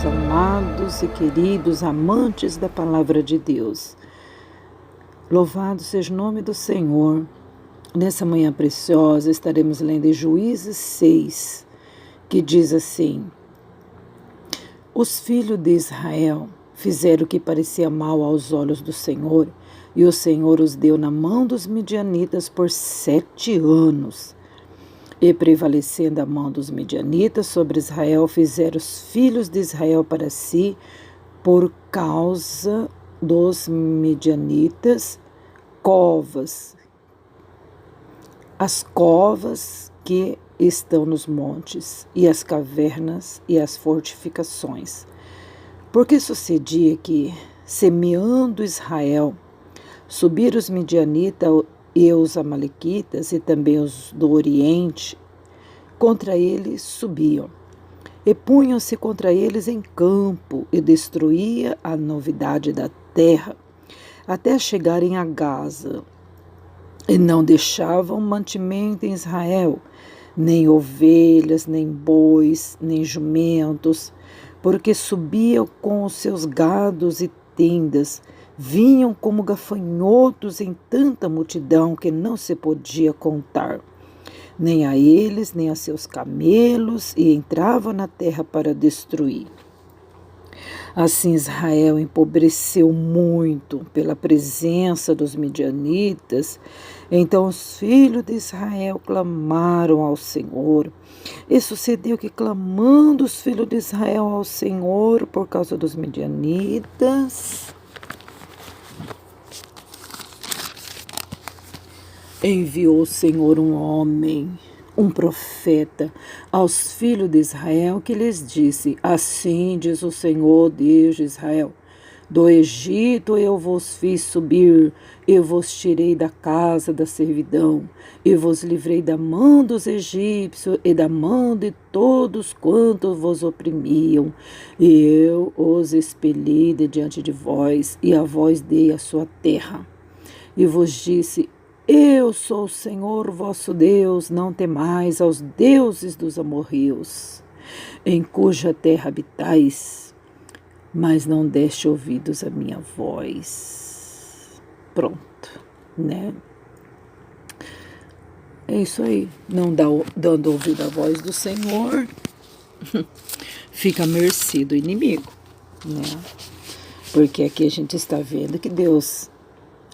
meus amados e queridos amantes da palavra de Deus. Louvado seja o nome do Senhor. Nessa manhã preciosa estaremos lendo em Juízes 6, que diz assim: Os filhos de Israel fizeram o que parecia mal aos olhos do Senhor, e o Senhor os deu na mão dos midianitas por 7 anos. E prevalecendo a mão dos midianitas sobre Israel, fizeram os filhos de Israel para si, por causa dos midianitas, covas, as covas que estão nos montes, e as cavernas e as fortificações. Porque sucedia que, semeando Israel, subiram os midianitas e os amalequitas, e também os do Oriente, contra eles subiam, e punham-se contra eles em campo, e destruía a novidade da terra, até chegarem a Gaza, e não deixavam mantimento em Israel, nem ovelhas, nem bois, nem jumentos, porque subiam com os seus gados e tendas, vinham como gafanhotos em tanta multidão que não se podia contar, nem a eles, nem a seus camelos, e entravam na terra para destruir. Assim Israel empobreceu muito pela presença dos midianitas. Então os filhos de Israel clamaram ao Senhor. E sucedeu que, clamando os filhos de Israel ao Senhor por causa dos midianitas, enviou o Senhor um homem, um profeta, aos filhos de Israel, que lhes disse: Assim diz o Senhor, Deus de Israel: Do Egito eu vos fiz subir, eu vos tirei da casa da servidão, e vos livrei da mão dos egípcios e da mão de todos quantos vos oprimiam. E eu os expeli de diante de vós, e a vós dei a sua terra. E vos disse: Eu sou o Senhor vosso Deus, não temais aos deuses dos amorreus, em cuja terra habitais, mas não deste ouvidos à minha voz. Pronto, né? É isso aí. Não dando ouvido à voz do Senhor, fica à mercê do inimigo, né? Porque aqui a gente está vendo que Deus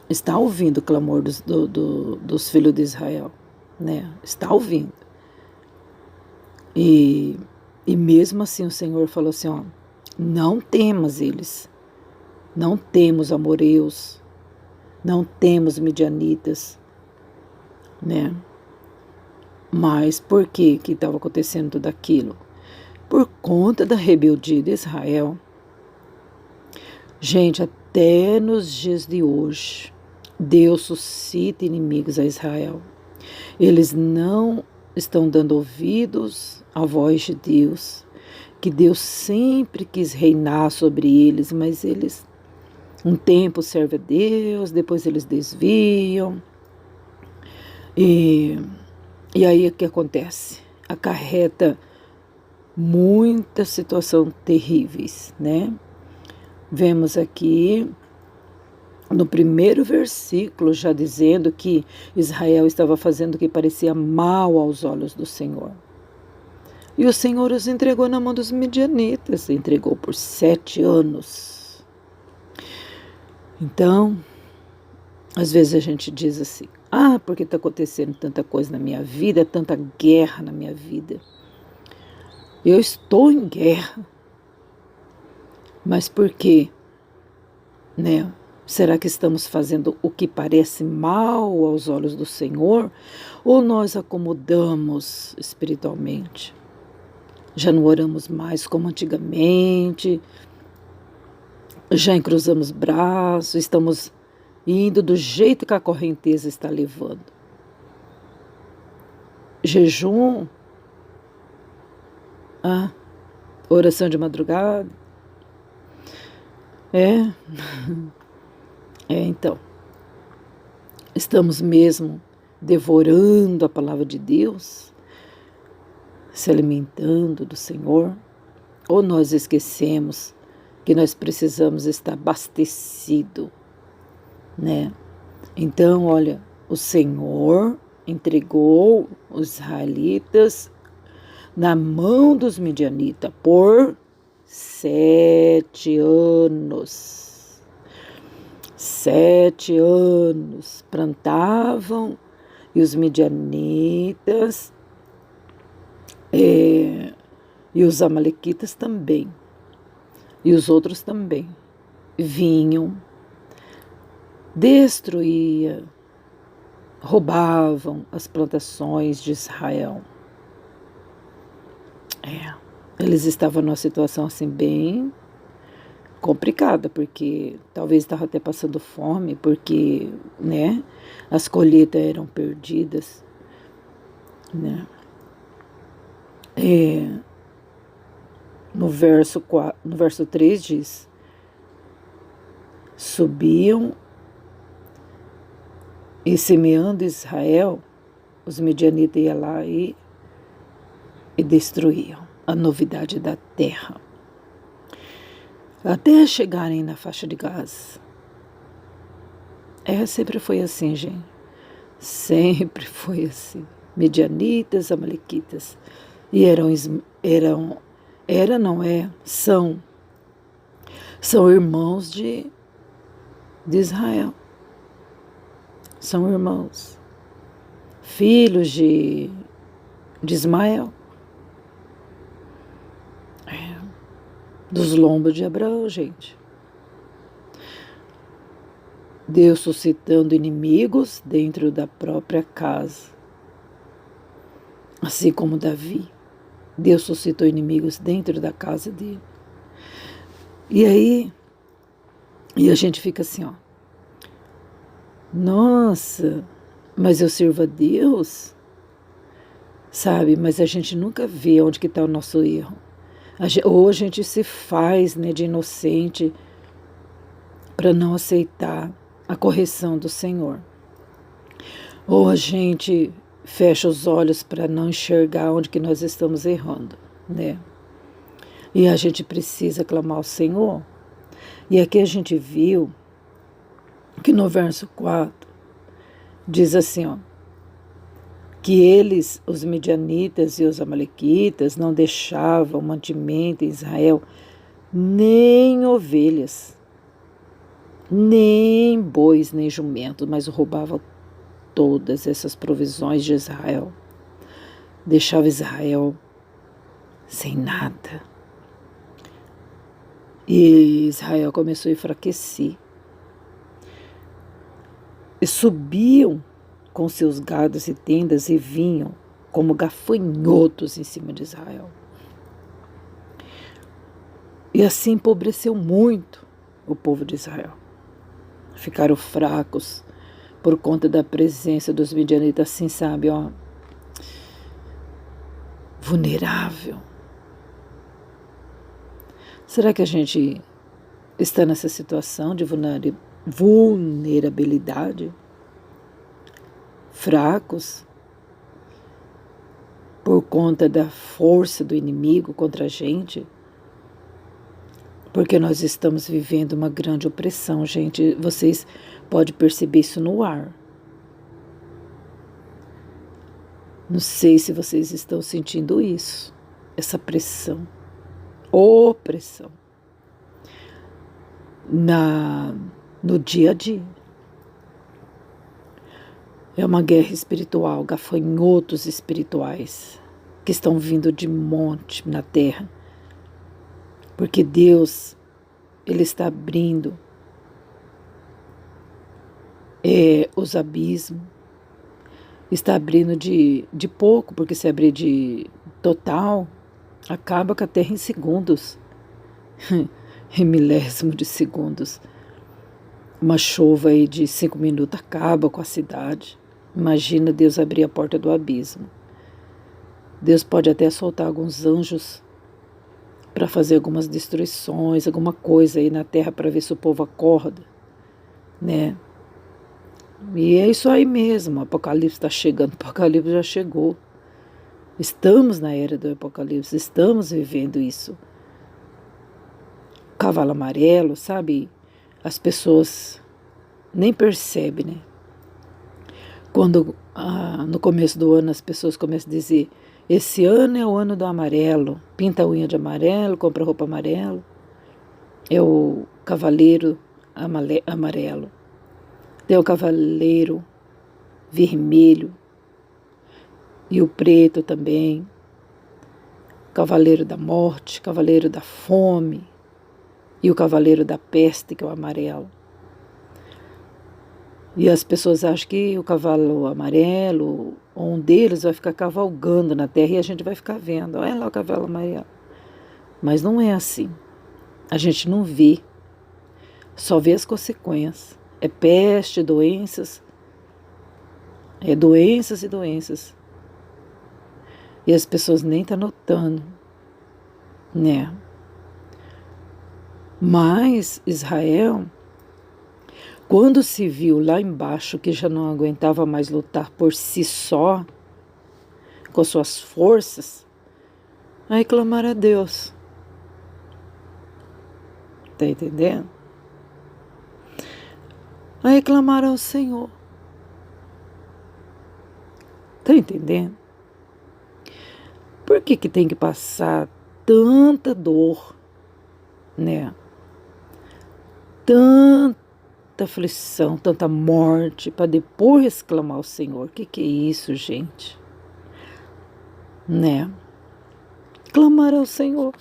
está ouvindo o clamor dos filhos de Israel, né? Está ouvindo. E mesmo assim o Senhor falou assim, ó: Não temas eles, não temos amoreus, não temos midianitas, né? Mas por que estava acontecendo tudo aquilo? Por conta da rebeldia de Israel. Gente, até nos dias de hoje, Deus suscita inimigos a Israel. Eles não estão dando ouvidos à voz de Deus, que Deus sempre quis reinar sobre eles, mas eles um tempo servem a Deus, depois eles desviam. E aí o que acontece? Acarreta muitas situações terríveis, né? Vemos aqui no primeiro versículo já dizendo que Israel estava fazendo o que parecia mal aos olhos do Senhor. E o Senhor os entregou na mão dos midianitas, entregou por 7 anos. Então, às vezes a gente diz assim: porque está acontecendo tanta coisa na minha vida, tanta guerra na minha vida. Eu estou em guerra. Mas por quê? Né? Será que estamos fazendo o que parece mal aos olhos do Senhor? Ou nós acomodamos espiritualmente? Já não oramos mais como antigamente? Já encruzamos braços? Estamos indo do jeito que a correnteza está levando? Jejum? Oração de madrugada? Então, estamos mesmo devorando a palavra de Deus, se alimentando do Senhor, Ou nós esquecemos que nós precisamos estar abastecido, né? Então, olha, o Senhor entregou os israelitas na mão dos midianitas por 7 anos. 7 anos plantavam e os midianitas e os amalequitas também, e os outros também, vinham, destruía, roubavam as plantações de Israel. Eles estavam numa situação assim bem complicada, porque talvez estava até passando fome, porque, né, as colheitas eram perdidas, né? No verso 3 diz: subiam e semeando Israel, os midianitas iam lá e destruíam a novidade da terra, até chegarem na faixa de Gaza. Sempre foi assim, gente. Sempre foi assim. Midianitas, amalequitas. E são irmãos de Israel. São irmãos. Filhos de Ismael. Dos lombos de Abraão, gente. Deus suscitando inimigos dentro da própria casa. Assim como Davi. Deus suscitou inimigos dentro da casa dele. E aí, a gente fica assim, ó. Nossa, mas eu sirvo a Deus? Sabe, mas a gente nunca vê onde que está o nosso erro. Ou a gente se faz, né, de inocente para não aceitar a correção do Senhor. Ou a gente fecha os olhos para não enxergar onde que nós estamos errando, né? E a gente precisa clamar ao Senhor. E aqui a gente viu que no verso 4 diz assim, ó, que eles, os midianitas e os amalequitas, não deixavam mantimento em Israel, nem ovelhas, nem bois, nem jumentos, mas roubavam todas essas provisões de Israel. Deixava Israel sem nada. E Israel começou a enfraquecer. E subiam com seus gados e tendas e vinham como gafanhotos em cima de Israel. E assim empobreceu muito o povo de Israel. Ficaram fracos por conta da presença dos midianitas, assim, sabe, ó, vulnerável. Será que a gente está nessa situação de vulnerabilidade? Fracos por conta da força do inimigo contra a gente? Porque nós estamos vivendo uma grande opressão, gente. Vocês podem perceber isso no ar. Não sei se vocês estão sentindo isso, essa pressão, opressão no dia a dia. É uma guerra espiritual, gafanhotos espirituais que estão vindo de monte na terra. Porque Deus, Ele está abrindo os abismos, está abrindo de pouco, porque se abrir de total, acaba com a terra em segundos, em milésimo de segundos. Uma chuva aí de 5 minutos acaba com a cidade. Imagina Deus abrir a porta do abismo. Deus pode até soltar alguns anjos para fazer algumas destruições, alguma coisa aí na terra para ver se o povo acorda, né? E é isso aí mesmo, o Apocalipse está chegando, o Apocalipse já chegou. Estamos na era do Apocalipse, estamos vivendo isso. cavalo amarelo, sabe? As pessoas nem percebem, né? Quando no começo do ano as pessoas começam a dizer: esse ano é o ano do amarelo, pinta a unha de amarelo, compra roupa amarelo, é o cavaleiro amarelo, tem o cavaleiro vermelho e o preto também, cavaleiro da morte, cavaleiro da fome e o cavaleiro da peste, que é o amarelo. E as pessoas acham que o cavalo amarelo, um deles vai ficar cavalgando na terra e a gente vai ficar vendo. Olha lá o cavalo amarelo. Mas não é assim. A gente não vê. Só vê as consequências. É peste, doenças. É doenças e doenças. E as pessoas nem estão notando, né? Mas Israel, quando se viu lá embaixo que já não aguentava mais lutar por si só, com suas forças, aí clamaram a Deus. Tá entendendo? Aí clamaram ao Senhor. Tá entendendo? Por que tem que passar tanta dor, né? Tanta aflição, tanta morte, para depois clamar ao Senhor? O que é isso, gente? Né? Clamar ao Senhor.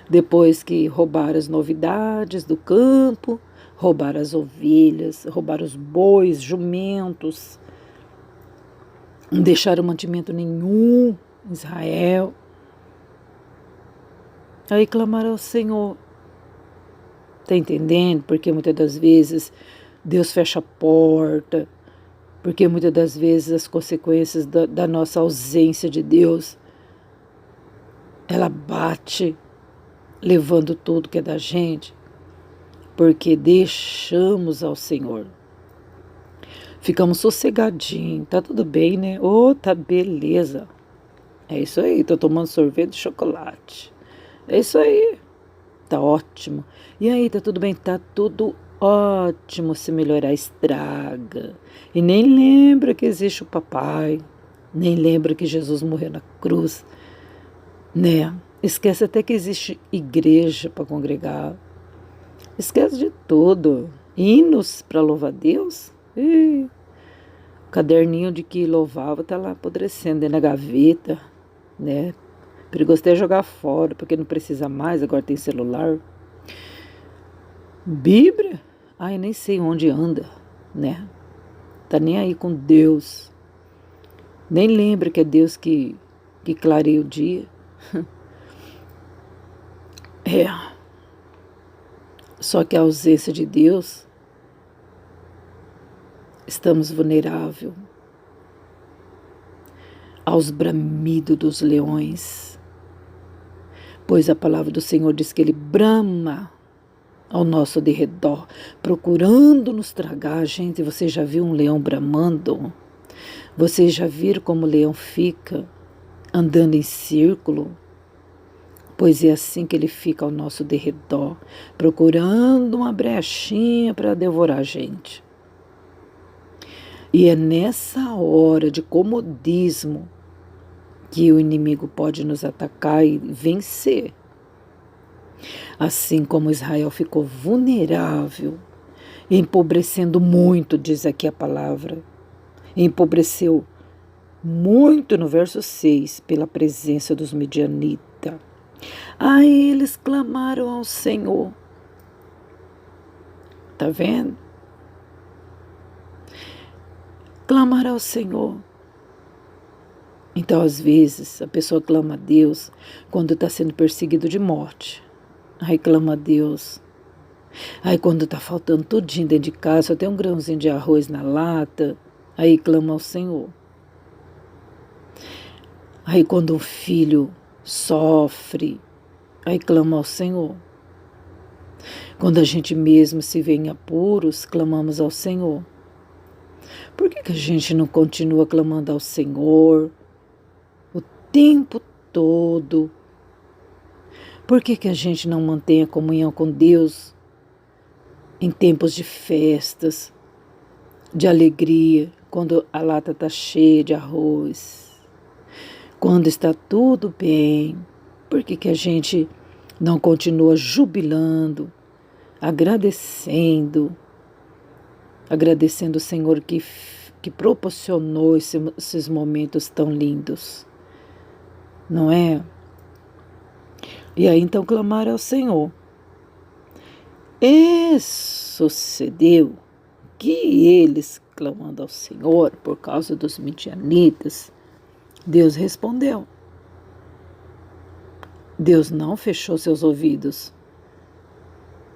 Depois que roubaram as novidades do campo, roubaram as ovelhas, roubaram os bois, jumentos, não deixaram mantimento nenhum em Israel. Aí clamaram ao Senhor. Está entendendo? Porque muitas das vezes Deus fecha a porta, porque muitas das vezes as consequências da nossa ausência de Deus, ela bate, levando tudo que é da gente, porque deixamos ao Senhor. Ficamos sossegadinhos, tá tudo bem, né? Tá beleza. É isso aí, tô tomando sorvete de chocolate. É isso aí, tá ótimo. E aí, tá tudo bem? Tá tudo ótimo. Se melhorar, estraga. E nem lembra que existe o papai, nem lembra que Jesus morreu na cruz, né? Esquece até que existe igreja para congregar. Esquece de tudo. Hinos para louvar a Deus? O caderninho de que louvava tá lá apodrecendo dentro da gaveta, né? Perigoso até jogar fora, porque não precisa mais, agora tem celular. Bíblia? Ai, nem sei onde anda, né? Tá nem aí com Deus. Nem lembra que é Deus que clareia o dia. É. Só que a ausência de Deus, estamos vulneráveis aos bramidos dos leões, pois a palavra do Senhor diz que Ele brama ao nosso derredor, procurando nos tragar. Gente, você já viu um leão bramando? Vocês já viram como o leão fica andando em círculo? Pois é assim que ele fica ao nosso derredor, procurando uma brechinha para devorar a gente. E é nessa hora de comodismo que o inimigo pode nos atacar e vencer. Assim como Israel ficou vulnerável, empobrecendo muito, diz aqui a palavra, empobreceu muito no verso 6, pela presença dos midianitas. Aí eles clamaram ao Senhor. Tá vendo? Clamaram ao Senhor. Então, às vezes, a pessoa clama a Deus quando está sendo perseguido de morte. Aí clama a Deus. Aí quando está faltando tudinho dentro de casa, só tem um grãozinho de arroz na lata, aí clama ao Senhor. Aí quando um filho sofre, aí clama ao Senhor. Quando a gente mesmo se vê em apuros, clamamos ao Senhor. Por que a gente não continua clamando ao Senhor o tempo todo? Por que a gente não mantém a comunhão com Deus em tempos de festas, de alegria, quando a lata está cheia de arroz, quando está tudo bem? Por que a gente não continua jubilando, agradecendo o Senhor que proporcionou esses momentos tão lindos, não é? E aí então clamaram ao Senhor. E sucedeu que eles, clamando ao Senhor por causa dos midianitas, Deus respondeu. Deus não fechou seus ouvidos.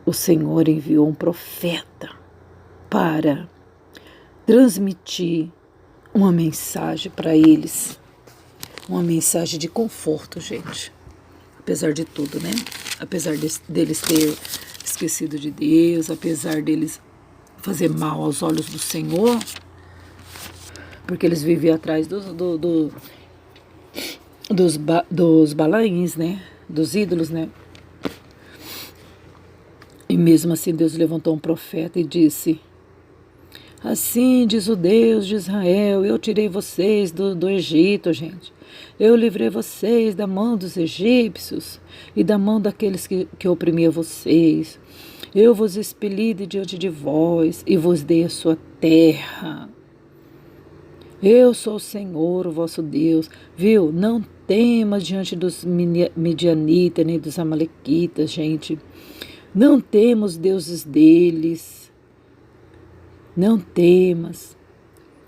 O Senhor enviou um profeta para transmitir uma mensagem para eles. Uma mensagem de conforto, gente. Apesar de tudo, né? Apesar deles ter esquecido de Deus, apesar deles fazer mal aos olhos do Senhor, porque eles viviam atrás dos balaíns, né? Dos ídolos, né? E mesmo assim Deus levantou um profeta e disse: assim diz o Deus de Israel, eu tirei vocês do Egito, gente. Eu livrei vocês da mão dos egípcios e da mão daqueles que oprimiam vocês. Eu vos expeli de diante de vós e vos dei a sua terra. Eu sou o Senhor, o vosso Deus. Viu? Não temas diante dos midianitas nem dos amalequitas, gente. Não temas os deuses deles. Não temas.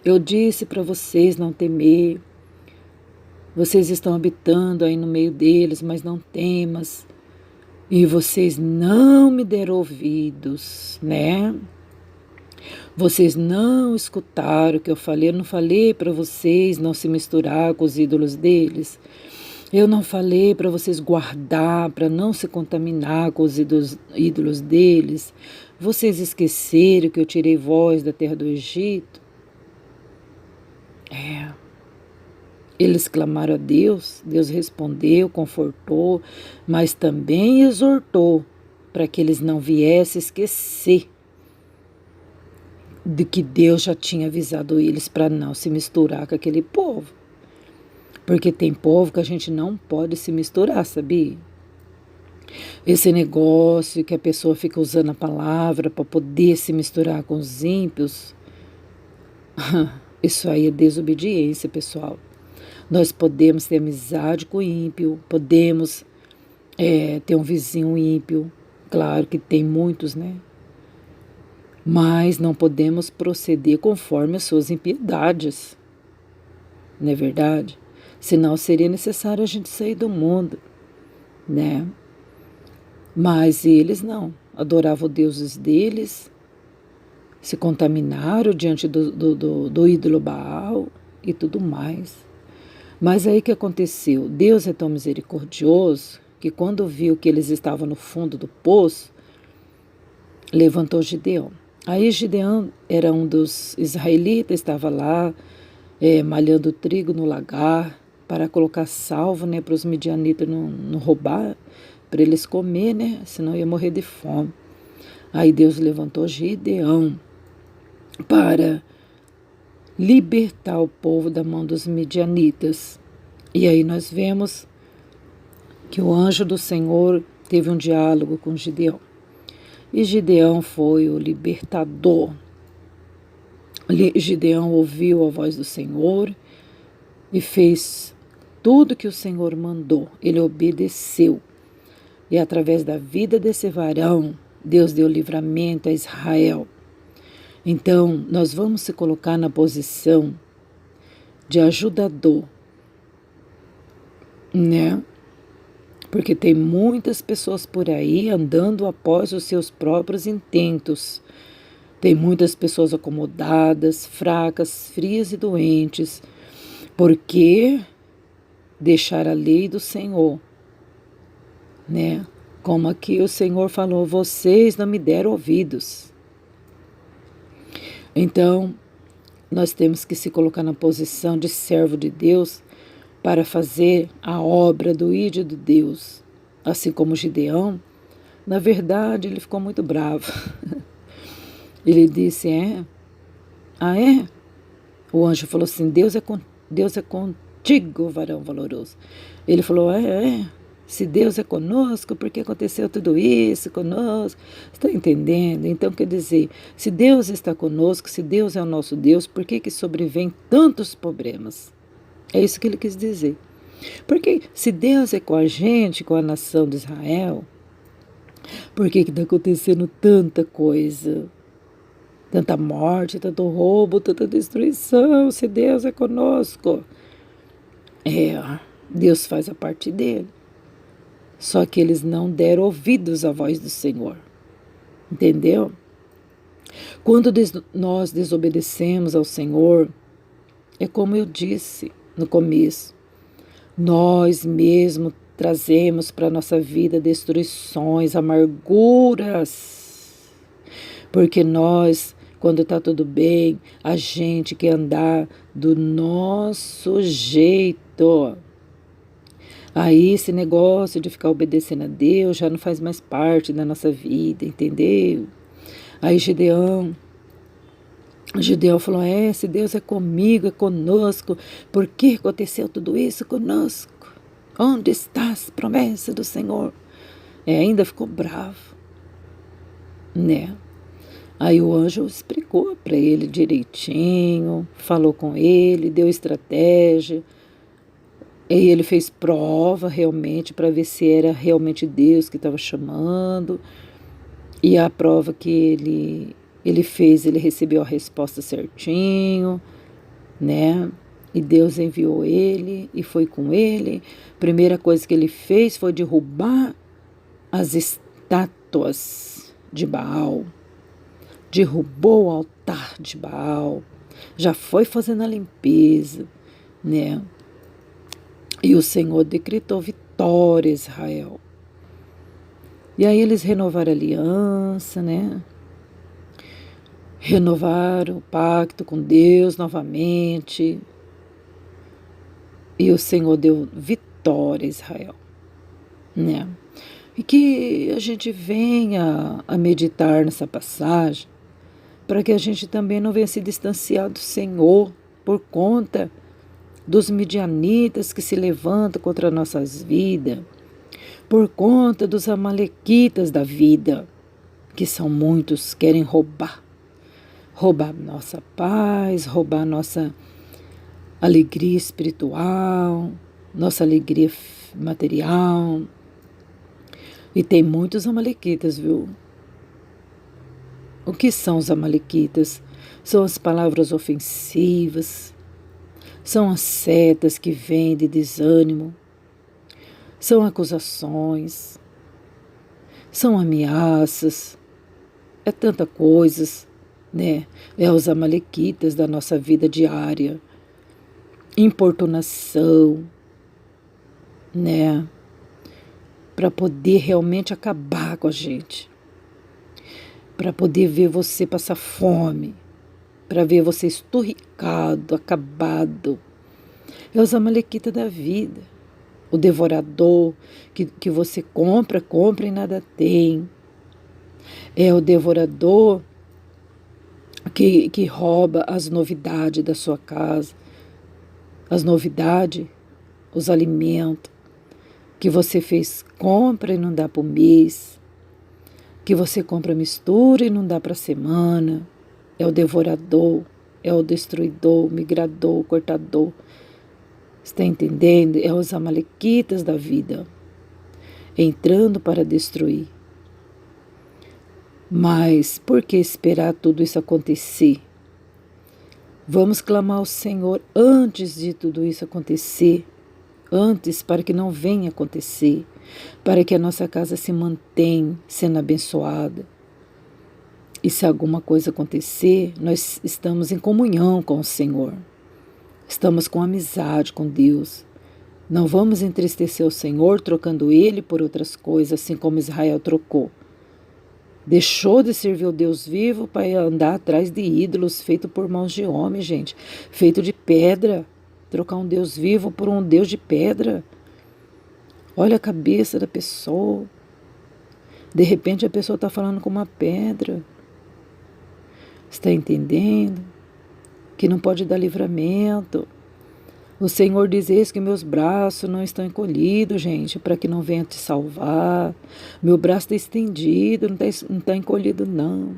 Eu disse para vocês não temer. Vocês estão habitando aí no meio deles, mas não temas. E vocês não me deram ouvidos, né? Vocês não escutaram o que eu falei. Eu não falei para vocês não se misturar com os ídolos deles. Eu não falei para vocês guardar, para não se contaminar com os ídolos deles. Vocês esqueceram que eu tirei vós da terra do Egito? Eles clamaram a Deus, Deus respondeu, confortou, mas também exortou para que eles não viessem esquecer de que Deus já tinha avisado eles para não se misturar com aquele povo. Porque tem povo que a gente não pode se misturar, sabia? Esse negócio que a pessoa fica usando a palavra para poder se misturar com os ímpios, isso aí é desobediência, pessoal. Nós podemos ter amizade com o ímpio, podemos ter um vizinho ímpio, claro que tem muitos, né? Mas não podemos proceder conforme as suas impiedades, não é verdade? Senão seria necessário a gente sair do mundo, né? Mas eles não, adoravam deuses deles, se contaminaram diante do ídolo Baal e tudo mais. Mas aí o que aconteceu? Deus é tão misericordioso que quando viu que eles estavam no fundo do poço, levantou Gideão. Aí Gideão era um dos israelitas, estava lá malhando trigo no lagar para colocar salvo, né, para os midianitas não roubar, para eles comer, né, senão ia morrer de fome. Aí Deus levantou Gideão para libertar o povo da mão dos midianitas. E aí nós vemos que o anjo do Senhor teve um diálogo com Gideão. E Gideão foi o libertador. Gideão ouviu a voz do Senhor e fez tudo que o Senhor mandou. Ele obedeceu. E através da vida desse varão, Deus deu livramento a Israel. Então, nós vamos se colocar na posição de ajudador, né? Porque tem muitas pessoas por aí andando após os seus próprios intentos. Tem muitas pessoas acomodadas, fracas, frias e doentes, porque deixar a lei do Senhor, né? Como aqui o Senhor falou, vocês não me deram ouvidos. Então, nós temos que se colocar na posição de servo de Deus para fazer a obra do ídolo de Deus. assim como Gideão, na verdade ele ficou muito bravo. Ele disse, ah é? O anjo falou assim, Deus é contigo, varão valoroso. Ele falou, se Deus é conosco, por que aconteceu tudo isso conosco? Está entendendo? Então, quer dizer, se Deus está conosco, se Deus é o nosso Deus, por que sobrevêm tantos problemas? É isso que ele quis dizer. Porque se Deus é com a gente, com a nação de Israel, por que está acontecendo tanta coisa? Tanta morte, tanto roubo, tanta destruição, se Deus é conosco. Deus faz a parte dele. Só que eles não deram ouvidos à voz do Senhor. Entendeu? Quando nós desobedecemos ao Senhor, é como eu disse no começo, nós mesmos trazemos para a nossa vida destruições, amarguras, porque nós, quando está tudo bem, a gente quer andar do nosso jeito. Aí esse negócio de ficar obedecendo a Deus já não faz mais parte da nossa vida, entendeu? Aí Gideão falou, se Deus é comigo, é conosco, por que aconteceu tudo isso conosco? Onde está as promessas do Senhor? Ainda ficou bravo, né? Aí o anjo explicou para ele direitinho, falou com ele, deu estratégia. E ele fez prova realmente para ver se era realmente Deus que estava chamando. E a prova que ele fez, ele recebeu a resposta certinho, né? E Deus enviou ele e foi com ele. Primeira coisa que ele fez foi derrubar as estátuas de Baal. Derrubou o altar de Baal. Já foi fazendo a limpeza, né? E o Senhor decretou vitória a Israel. E aí eles renovaram a aliança, né? Renovaram o pacto com Deus novamente. E o Senhor deu vitória a Israel, né? E que a gente venha a meditar nessa passagem, para que a gente também não venha se distanciar do Senhor por conta dos midianitas que se levantam contra nossas vidas, por conta dos amalequitas da vida, que são muitos, querem roubar nossa paz, roubar nossa alegria espiritual, nossa alegria material. E tem muitos amalequitas, viu? O que são os amalequitas? São as palavras ofensivas, são as setas que vêm de desânimo, são acusações, são ameaças, é tanta coisas, né? É os amalequitas da nossa vida diária, importunação, né? Para poder realmente acabar com a gente, para poder ver você passar fome, para ver você esturricado, acabado. É os amalequitas da vida. O devorador que você compra e nada tem. É o devorador que rouba as novidades da sua casa. As novidades, os alimentos que você fez compra e não dá para o mês. Que você compra mistura e não dá para a semana. É o devorador, é o destruidor, o migrador, o cortador. Está entendendo? É os amalequitas da vida, entrando para destruir. Mas por que esperar tudo isso acontecer? Vamos clamar ao Senhor antes de tudo isso acontecer, antes para que não venha acontecer, para que a nossa casa se mantenha sendo abençoada. E se alguma coisa acontecer, nós estamos em comunhão com o Senhor. Estamos com amizade com Deus. Não vamos entristecer o Senhor trocando Ele por outras coisas, assim como Israel trocou. Deixou de servir o Deus vivo para andar atrás de ídolos feitos por mãos de homem, gente. Feito de pedra. Trocar um Deus vivo por um Deus de pedra. Olha a cabeça da pessoa. De repente a pessoa está falando com uma pedra. Está entendendo? Que não pode dar livramento. O Senhor diz: eis que meus braços não estão encolhidos, gente, para que não venha te salvar. Meu braço está estendido, não está encolhido, não.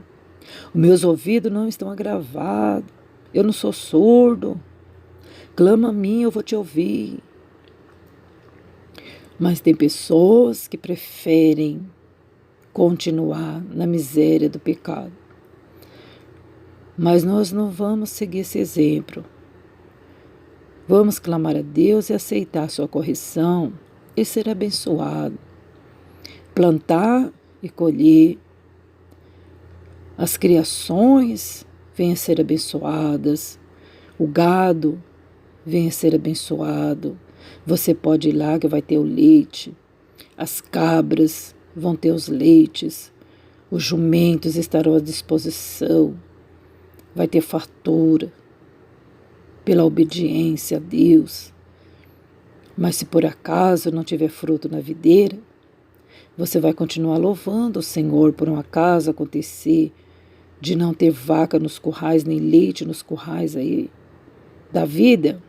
Os meus ouvidos não estão agravados. Eu não sou surdo. Clama a mim, eu vou te ouvir. Mas tem pessoas que preferem continuar na miséria do pecado. Mas nós não vamos seguir esse exemplo. Vamos clamar a Deus e aceitar sua correção e ser abençoado. Plantar e colher. As criações venham a ser abençoadas. O gado venha a ser abençoado. Você pode ir lá que vai ter o leite. As cabras vão ter os leites. Os jumentos estarão à disposição. Vai ter fartura pela obediência a Deus. Mas se por acaso não tiver fruto na videira, você vai continuar louvando o Senhor por um acaso acontecer de não ter vaca nos currais, nem leite nos currais aí da vida.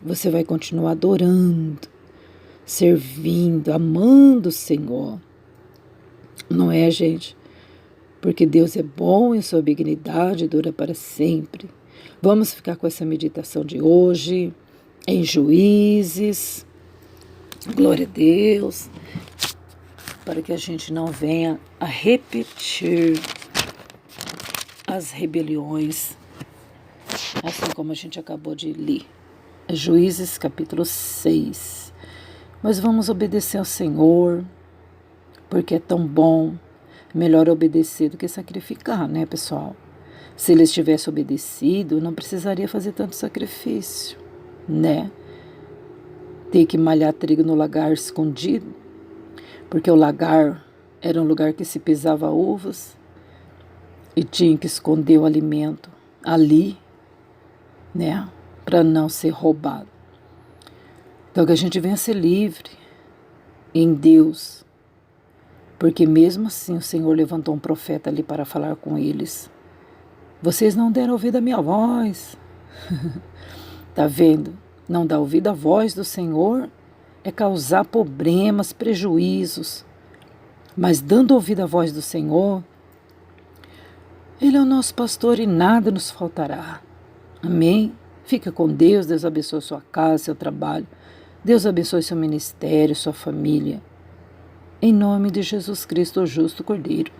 Você vai continuar adorando, servindo, amando o Senhor. Não é, gente? Porque Deus é bom e sua benignidade dura para sempre. Vamos ficar com essa meditação de hoje, em Juízes. Glória a Deus, para que a gente não venha a repetir as rebeliões, assim como a gente acabou de ler. Juízes capítulo 6. Mas vamos obedecer ao Senhor, porque é tão bom. Melhor obedecer do que sacrificar, né, pessoal? Se eles tivessem obedecido, não precisaria fazer tanto sacrifício, né? Ter que malhar trigo no lagar escondido, porque o lagar era um lugar que se pisava uvas e tinha que esconder o alimento ali, né? Para não ser roubado. Então que a gente venha ser livre em Deus, porque mesmo assim o Senhor levantou um profeta ali para falar com eles. Vocês não deram ouvido à minha voz. Tá vendo? Não dar ouvido à voz do Senhor é causar problemas, prejuízos. Mas dando ouvido à voz do Senhor, Ele é o nosso pastor e nada nos faltará. Amém? Fica com Deus, Deus abençoe sua casa, seu trabalho. Deus abençoe seu ministério, sua família. Em nome de Jesus Cristo, o justo Cordeiro.